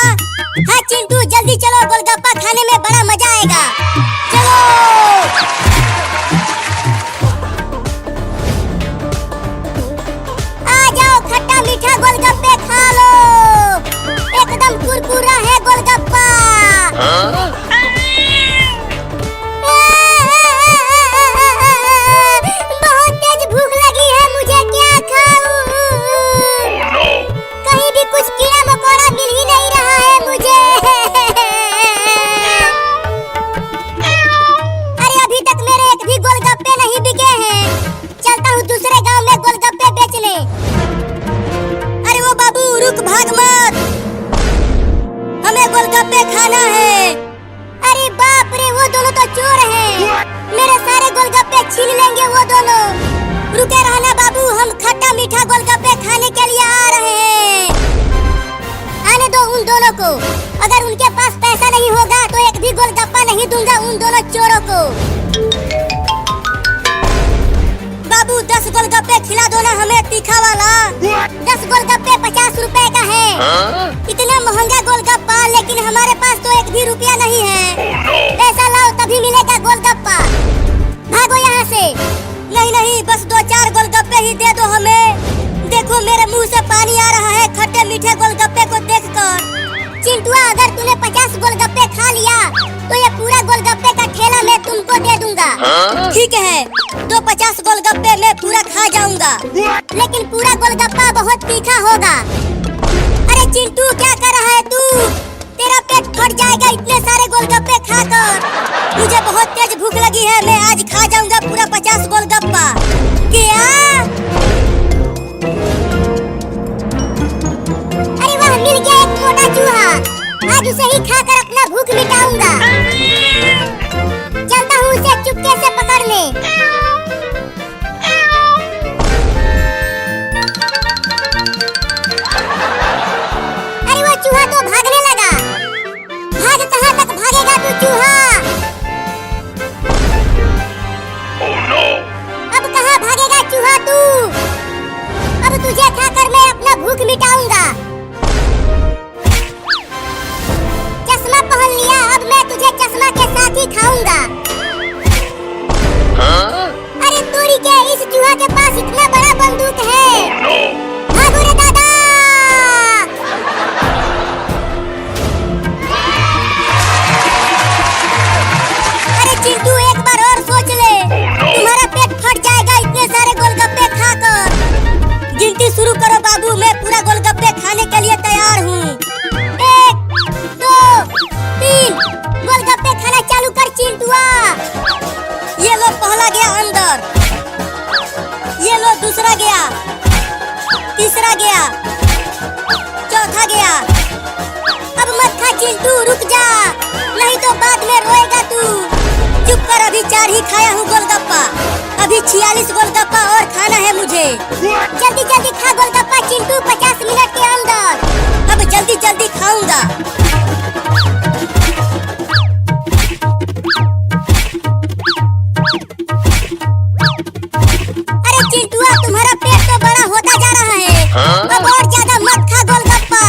हाँ चिंटू जल्दी चलो, गोलगप्पा खाने में बड़ा मजा आएगा। चलो आ जाओ, खट्टा मीठा गोलगप्पे खा लो, एकदम कुरकुरा है गोलगप्पा। बहुत तेज भूख लगी है मुझे, क्या खाऊं? कहीं भी कुछ कीड़ा मकोड़ा मिल ही नहीं रहा है मुझे। अरे अभी तक मेरे एक भी गोलगप्पे नहीं बिके हैं, चलता हूँ दूसरे गांव में गोलगप्पे बेचने। अरे वो बाबू रुक, भाग मत, हमें गोलगप्पे खाना है। अरे बाप रे, वो दोनों तो चोर हैं, मेरे सारे गोलगप्पे छीन लेंगे वो दोनों। रुके रहना बाबू, हम खट्टा मीठा गोलगप्पे खाने के लिए आ रहे हैं। आने दो उन दोनों को, अगर उनके पास पैसा नहीं होगा तो एक भी गोलगप्पा नहीं दूंगा उन दोनों चोरों को। बाबू 10 गोलगप्पे खिला दो ना हमें, तीखा वाला। 10 गोलगप्पे 50 रुपए का है। इतना महंगा गोलगप्पा, लेकिन हमारे पास तो एक भी रुपया नहीं है। पैसा लाओ तभी मिलेगा गोलगप्पा, भागो यहाँ से। नहीं नहीं, बस 2-4 गोलगप्पे ही दे दो हमें। देखो मेरे मुंह से पानी आ रहा है खट्टे मीठे गोलगप्पे को देखकर। चिंटुआ अगर तूने 50 गोलगप्पे खा लिया तो ये पूरा गोलगप्पे का ठेला मैं तुमको दे दूंगा। ठीक है, तो 50 गोलगप्पे मैं पूरा खा जाऊंगा, लेकिन पूरा गोलगप्पा बहुत तीखा होगा। अरे चिंटू क्या कर रहा है तू? तेरा पेट फट जाएगा इतने सारे गोलगप्पे खाकर। मुझे बहुत तेज भूख लगी है, मैं आज खा जाऊंगा पूरा 50 गोलगप्पा। क्या? अरे वाह, मिल गया एक मोटा चूहा, आज उसे ही खाकर अपना भूख मिटाऊंगा। चलता हूँ उसे चुपके से पकड़ने। अरे वो चूहा तो भागने लगा, भाग, कहाँ तक भागेगा तू चूहा? अब कहाँ भागेगा चूहा तू? अब तुझे खाकर मैं अपना भूख मिटाऊंगा। चश्मा पहन लिया, अब मैं तुझे चश्मा के साथ ही खाऊंगा। अरे तोरी के, इस चूहा के पास इतना बड़ा बंदूक है। भागो रे दादा। अरे चिंटू एक बार और सोच ले, तुम्हारा पेट फट जाएगा इतने सारे गोलगप्पे खाकर। गिनती शुरू करो बाबू, मैं पूरा गोलगप्पे खाने के लिए तैयार हूँ। 1, 2, 3, गोलगप्पे खाना चालू कर चिंटुआ। ये लो पहला गया अंदर, ये लो दूसरा गया, तीसरा गया, चौथा गया। अब मत खा चिंटू, रुक जा, नहीं तो बाद में रोएगा तू। चुप कर, अभी 4 ही खाया हूँ गोलगप्पा, अभी 46 गोलगप्पा और खाना है मुझे। जल्दी जल्दी खा गोलगप्पा चिंटू, 50 मिनट के अंदर। अब जल्दी जल्दी खाऊंगा। अरे चिंटुआ, तुम्हारा पेट तो बड़ा होता जा रहा है, अब और ज्यादा मत खा गोलगप्पा।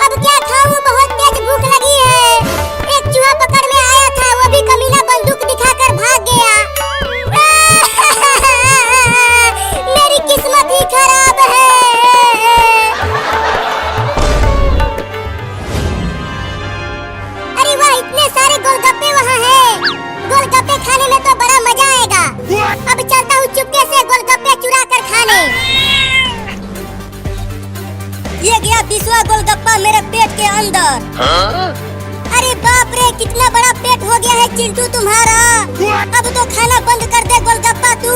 अब क्या खाऊं, बहुत तेज भूख लगी है। एक चूहा पकड़ में आया था, वो भी कमीना बंदूक दिखाकर भाग गया। मेरी किस्मत ही खराब है। अरे वाह, इतने सारे गोलगप्पे वहाँ हैं। गोलगप्पे खाने में तो बड़ा मजा आएगा। अब चलता हूँ चुपके से गोलगप्पे चुरा कर खाने। ये गया 20वां गोलगप्पा मेरे पेट के अंदर। अरे बाप रे, कितना बड़ा पेट हो गया है चिंटू तुम्हारा। अब तो खाना बंद कर दे गोलगप्पा तू।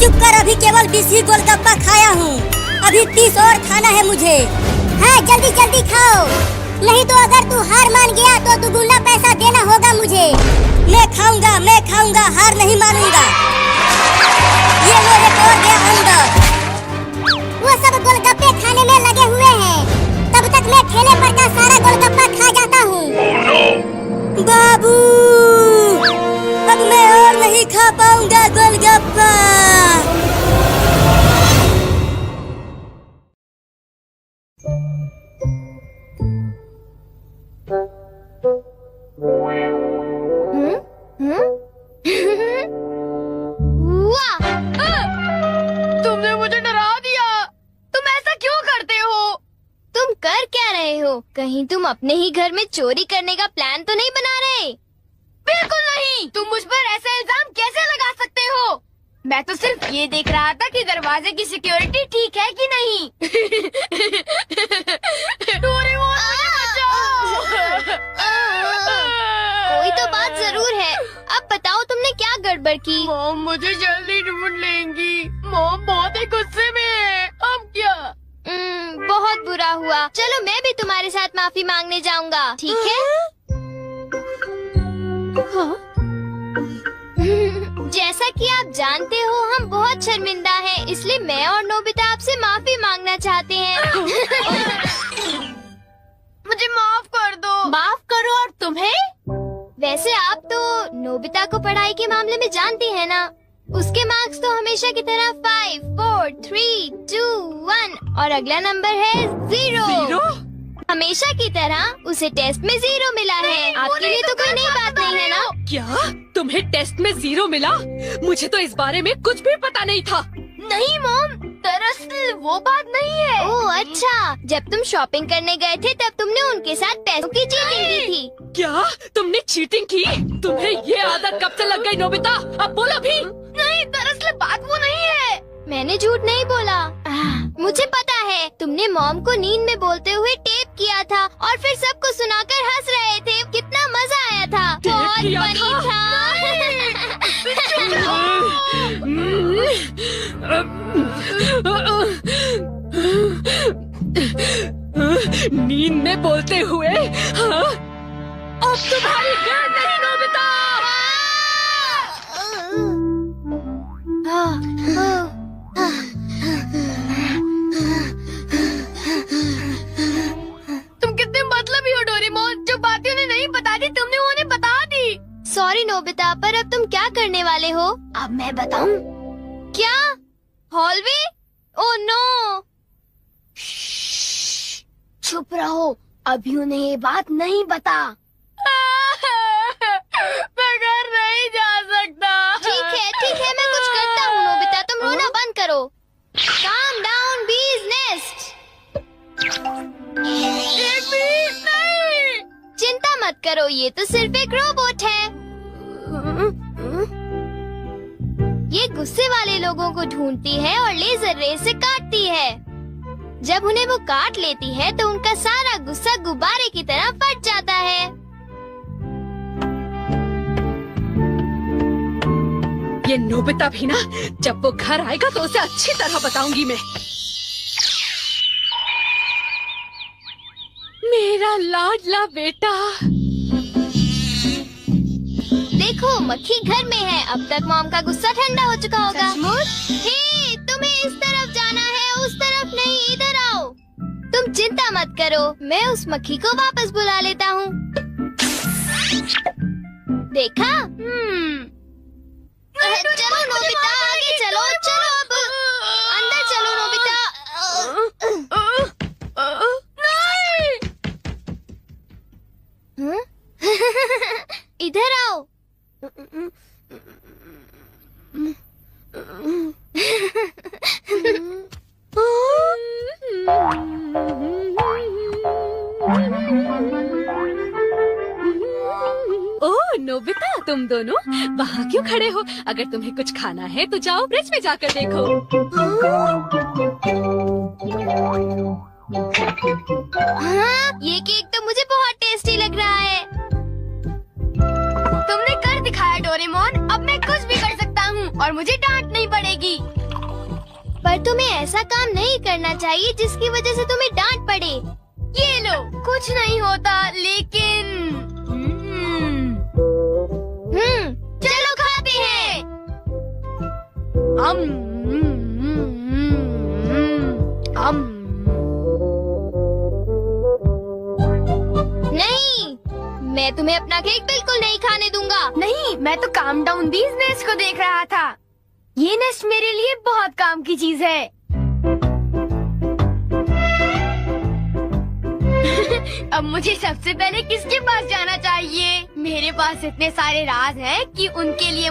चुप कर, अभी केवल 20 ही गोलगप्पा खाया हूँ, अभी 30 और खाना है मुझे। हाँ जल्दी जल्दी खाओ, नहीं तो अगर तू हार मान गया तो दुगुना पैसा देना होगा मुझे। मैं खाऊंगा, हार नहीं मानूंगा। ये लो एक और गया अंदर। वो सब गोलगप्पे खाने में लगे हुए हैं, तब तक मैं ठेले पर का सारा गोलगप्पा खा जाता हूँ। बाबू, अब मैं और नहीं खा पाऊंगा गोलगप्पा। कहीं तुम अपने ही घर में चोरी करने का प्लान तो नहीं बना रहे? बिल्कुल नहीं। तुम मुझ पर ऐसा इल्जाम कैसे लगा सकते हो? मैं तो सिर्फ ये देख रहा था कि दरवाजे की सिक्योरिटी ठीक है कि नहीं। डोरेमोन, मुझे बचाओ। कोई तो बात जरूर है। अब बताओ तुमने क्या गड़बड़ की? मॉम मुझे जल्दी ढूंढ लेंगी। मॉम बहुत ही गुस्से में है। अब क्या? बहुत बुरा हुआ। चलो मैं भी तुम्हारे साथ माफी मांगने जाऊंगा, ठीक है? जैसा कि आप जानते हो हम बहुत शर्मिंदा हैं, इसलिए मैं और नोबिता आपसे माफी मांगना चाहते हैं। मुझे माफ कर दो। माफ करो। और तुम्हें? वैसे आप तो नोबिता को पढ़ाई के मामले में जानती हैं ना? उसके मार्क्स तो हमेशा की तरह 5, 4, 3, 2, 1 और अगला नंबर है 0। हमेशा की तरह उसे टेस्ट में 0 मिला है। आपके लिए तो कोई नई बात नहीं है ना? क्या तुम्हें टेस्ट में 0 मिला? मुझे तो इस बारे में कुछ भी पता नहीं था। नहीं मॉम, दरअसल वो बात नहीं है। ओह अच्छा, जब तुम शॉपिंग करने गए थे तब तुमने उनके साथ पैसों की चीटिंग की थी। क्या तुमने चीटिंग की? तुम्हें ये आदत कब से लग गई नोबिता? अब बोलो भी। नहीं, दरअसल बात वो नहीं है। मैंने झूठ नहीं बोला। मुझे पता है, तुमने मॉम को नींद में बोलते हुए टेप किया था और फिर सबको सुनाकर हंस रहे थे। कितना मजा आया था। बहुत किया फनी था। नींद में बोलते हुए? हाँ? अब तुम्हारी गैर नहीं नोबिता। तुम कितने मतलबी हो डोरेमोन। जो बातें उन्हें नहीं बता दी तुमने उन्हें बता दी। सॉरी नोबिता, पर अब तुम क्या करने वाले हो? अब मैं बताऊं? क्या? हॉलवे? Oh no. चुप रहो, अभी उन्हें ये बात नहीं बता। मैं घर नहीं जा सकता। ठीक है, मैं कुछ करता हूँ। नोबिता तुम रोना बंद करो। Calm down, bee's nest। एक भी नहीं। चिंता मत करो, ये तो सिर्फ एक रोबोट है। ये गुस्से वाले लोगों को ढूंढती है और लेजर रे से काटती है। जब उन्हें वो काट लेती है तो उनका सारा गुस्सा गुब्बारे की तरह फट जाता है। ये नोबिता भी ना, जब वो घर आएगा तो उसे अच्छी तरह बताऊंगी मैं। मेरा लाडला बेटा। देखो मक्खी घर में है। अब तक मॉम का गुस्सा ठंडा हो चुका होगा। हे, तुम्हें इस तरफ जाना है, उस तरफ नहीं, इधर आओ। तुम चिंता मत करो, मैं उस मक्खी को वापस बुला लेता हूँ। देखा? चलो नोबिता, आगे चलो। अब अंदर चलो नोबिता। इधर आओ। ओह नोबिता, तुम दोनों वहाँ क्यों खड़े हो? अगर तुम्हें कुछ खाना है तो जाओ फ्रिज में जाकर देखो। हाँ, ये केक तो मुझे बहुत टेस्टी लग रहा है। तुमने कर दिखाया डोरेमोन। अब मैं कुछ भी कर सकता हूँ और मुझे डांट नहीं पड़ेगी। पर तुम्हें ऐसा काम नहीं करना चाहिए जिसकी वजह से तुम्हें डांट पड़े। ये लो, कुछ नहीं होता। लेकिन चलो खाते हैं। नहीं, मैं तुम्हें अपना केक बिल्कुल नहीं खाने दूंगा। नहीं, मैं तो काम डाउन बीज नेस्ट को देख रहा था। ये नेस्ट मेरे लिए बहुत काम की चीज है। अब मुझे सबसे पहले किसके पास जाना चाहिए? मेरे पास इतने सारे राज हैं कि उनके लिए